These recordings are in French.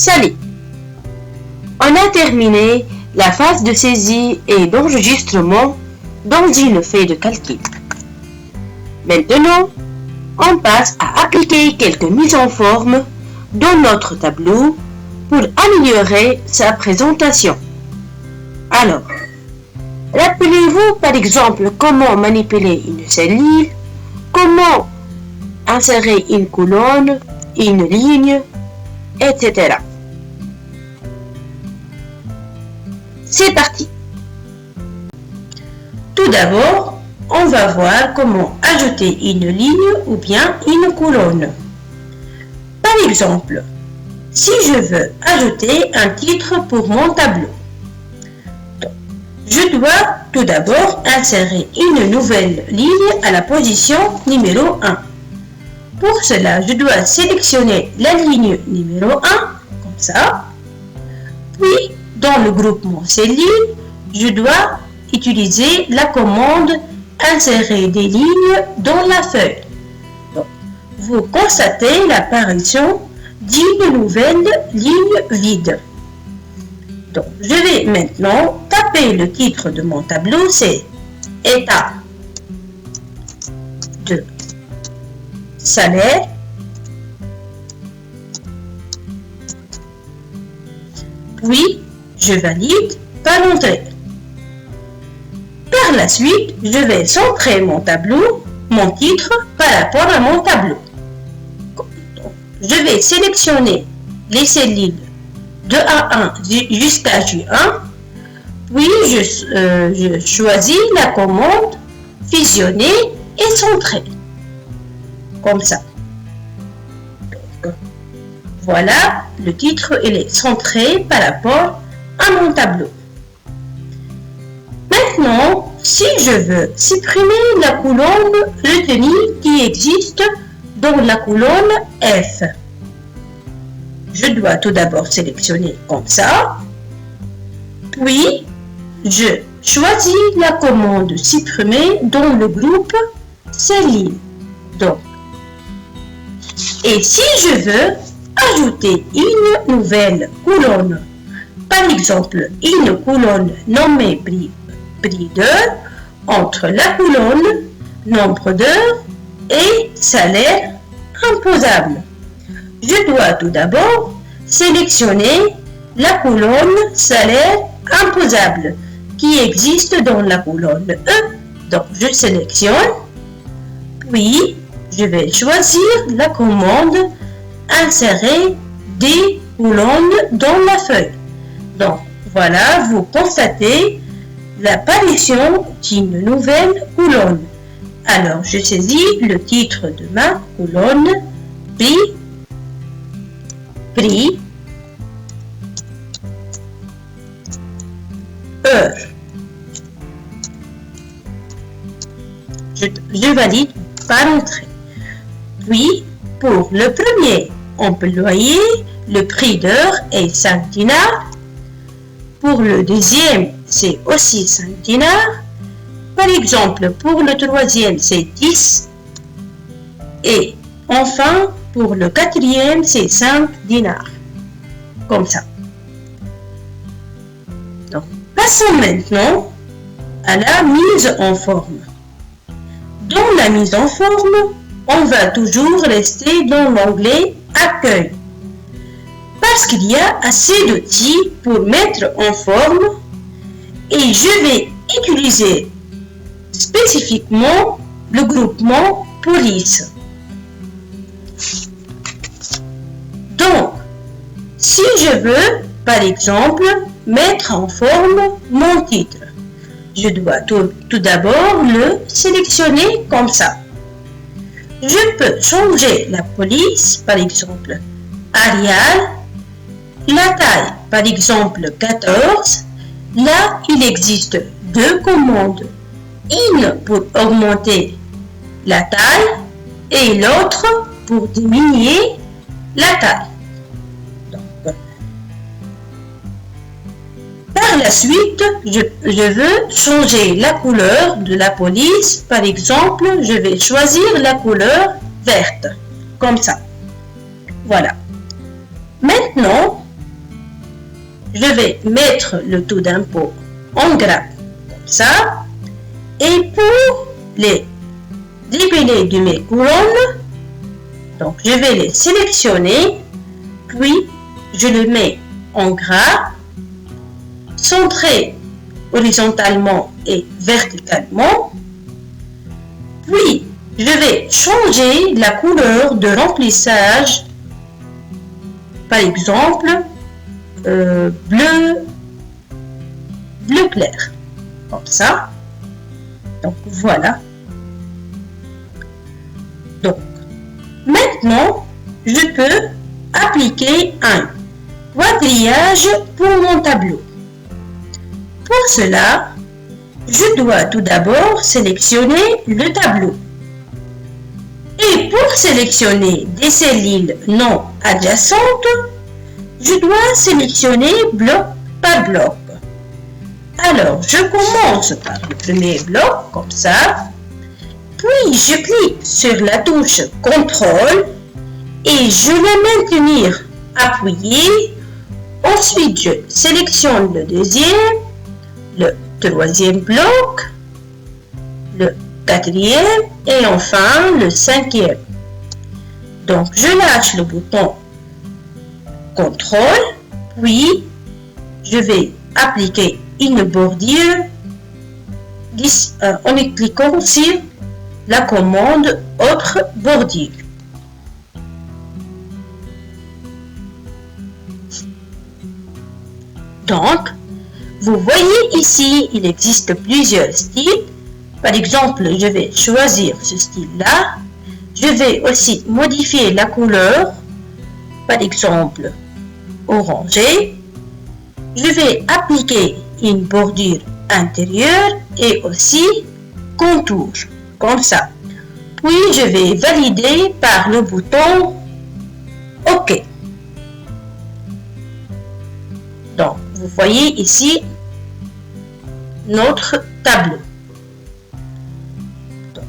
Salut! On a terminé la phase de saisie et d'enregistrement dans une feuille de calcul. Maintenant, on passe à appliquer quelques mises en forme dans notre tableau pour améliorer sa présentation. Alors, rappelez-vous par exemple comment manipuler une cellule, comment insérer une colonne, une ligne, etc. C'est parti! Tout d'abord, on va voir comment ajouter une ligne ou bien une colonne. Par exemple, si je veux ajouter un titre pour mon tableau, je dois tout d'abord insérer une nouvelle ligne à la position numéro 1. Pour cela, je dois sélectionner la ligne numéro 1, comme ça. Puis, dans le groupement cellule, je dois utiliser la commande insérer des lignes dans la feuille. Donc, vous constatez l'apparition d'une nouvelle ligne vide. Donc, je vais maintenant taper le titre de mon tableau, c'est état de salaire. Puis, je valide par l'entrée. Par la suite, je vais centrer mon tableau, mon titre, par rapport à mon tableau. Je vais sélectionner les cellules de A1 jusqu'à J1, puis je choisis la commande fusionner et centrer, comme ça. Donc, voilà, le titre il est centré par rapport à mon tableau. Maintenant, si je veux supprimer la colonne retenue qui existe dans la colonne F, je dois tout d'abord sélectionner comme ça, puis je choisis la commande supprimer dans le groupe cellule. Donc, et si je veux ajouter une nouvelle colonne, par exemple une colonne nommée prix d'heure, entre la colonne nombre d'heures et salaire imposable, je dois tout d'abord sélectionner la colonne salaire imposable qui existe dans la colonne E. Donc, je sélectionne, puis je vais choisir la commande insérer des colonnes dans la feuille. Donc, voilà, vous constatez l'apparition d'une nouvelle colonne. Alors, je saisis le titre de ma colonne prix, heure. Je valide par entrée. Puis, pour le premier employé, le prix d'heure est 5 dinars. Pour le deuxième, c'est aussi 5 dinars. Par exemple, pour le troisième, c'est 10. Et enfin, pour le quatrième, c'est 5 dinars. Comme ça. Donc, passons maintenant à la mise en forme. Dans la mise en forme, on va toujours rester dans l'onglet Accueil. Parce qu'il y a assez d'outils pour mettre en forme et je vais utiliser spécifiquement le groupement police. Donc, si je veux, par exemple, mettre en forme mon titre, je dois tout d'abord le sélectionner comme ça. Je peux changer la police, par exemple, Arial, la taille, par exemple, 14. Là, il existe deux commandes. Une pour augmenter la taille et l'autre pour diminuer la taille. Donc, par la suite, je veux changer la couleur de la police. Par exemple, je vais choisir la couleur verte, comme ça. Voilà. Maintenant, je vais mettre le taux d'impôt en gras, comme ça. Et pour les défilés de mes colonnes, donc je vais les sélectionner, puis je le mets en gras, centré horizontalement et verticalement. Puis je vais changer la couleur de remplissage, par exemple bleu clair, comme ça. Donc voilà. Donc maintenant je peux appliquer un quadrillage pour mon tableau. Pour cela, je dois tout d'abord sélectionner le tableau. Et pour sélectionner des cellules non adjacentes, je dois sélectionner bloc par bloc. Alors, je commence par le premier bloc, comme ça. Puis, je clique sur la touche CTRL et je vais maintenir appuyé. Ensuite, je sélectionne le deuxième, le troisième bloc, le quatrième et enfin le cinquième. Donc, je lâche le bouton CTRL, puis je vais appliquer une bordure en cliquant sur la commande Autre bordure. Donc, vous voyez ici, il existe plusieurs styles. Par exemple, je vais choisir ce style-là. Je vais aussi modifier la couleur, par exemple, orangé. Je vais appliquer une bordure intérieure et aussi contour, comme ça. Puis, je vais valider par le bouton OK. Donc, vous voyez ici notre tableau. Donc,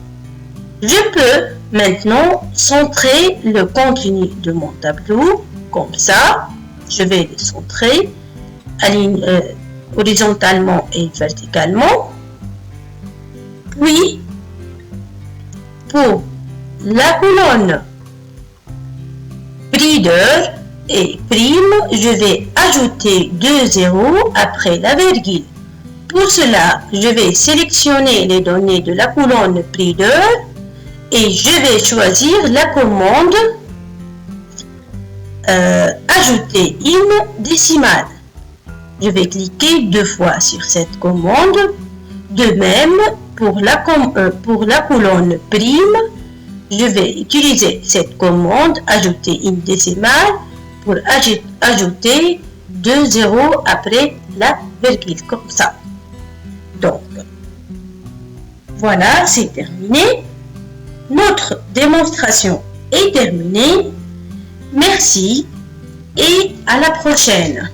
je peux maintenant centrer le contenu de mon tableau, comme ça. Je vais le centrer horizontalement et verticalement. Puis, pour la colonne prix d'heure et prime, je vais ajouter 2 zéros après la virgule. Pour cela, je vais sélectionner les données de la colonne prix d'heure et je vais choisir la commande ajouter une décimale. Je vais cliquer 2 fois sur cette commande. De même, pour la colonne prime, je vais utiliser cette commande ajouter une décimale pour ajouter 2 zéros après la virgule, comme ça. Donc, voilà, c'est terminé. Notre démonstration est terminée. Merci et à la prochaine.